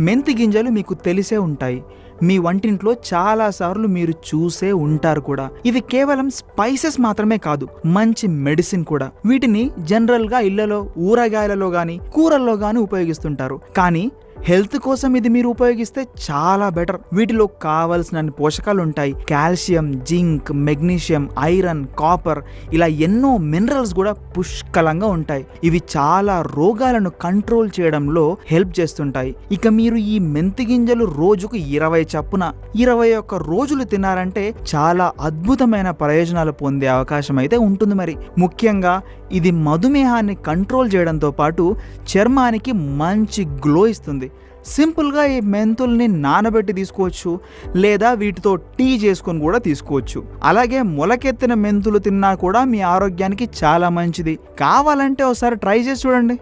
మెంతి గింజలు మీకు తెలిసే ఉంటాయి. మీ వంటింట్లో చాలాసార్లు మీరు చూసే ఉంటారు కూడా. ఇవి కేవలం స్పైసెస్ మాత్రమే కాదు, మంచి మెడిసిన్ కూడా. వీటిని జనరల్గా ఇళ్లలో ఊరగాయలలో గాని కూరల్లో గాని ఉపయోగిస్తుంటారు. కానీ హెల్త్ కోసం ఇది మీరు ఉపయోగిస్తే చాలా బెటర్. వీటిలో కావలసిన పోషకాలు ఉంటాయి. Calcium, zinc, magnesium, iron, copper, ఇలా ఎన్నో మినరల్స్ కూడా పుష్కలంగా ఉంటాయి. ఇవి చాలా రోగాలను కంట్రోల్ చేయడంలో హెల్ప్ చేస్తుంటాయి. ఇక మీరు ఈ మెంతి గింజలు రోజుకు 20 చప్పున 21 రోజులు తిన్నారంటే చాలా అద్భుతమైన ప్రయోజనాలు పొందే అవకాశం అయితే ఉంటుంది. మరి ముఖ్యంగా ఇది మధుమేహాన్ని కంట్రోల్ చేయడంతో పాటు చర్మానికి మంచి గ్లో ఇస్తుంది. సింపుల్గా ఈ మెంతుల్ని నానబెట్టి తీసుకోవచ్చు, లేదా వీటితో టీ చేసుకొని కూడా తీసుకోవచ్చు. అలాగే మొలకెత్తిన మెంతులు తిన్నా కూడా మీ ఆరోగ్యానికి చాలా మంచిది. కావాలంటే ఒకసారి ట్రై చేసి చూడండి.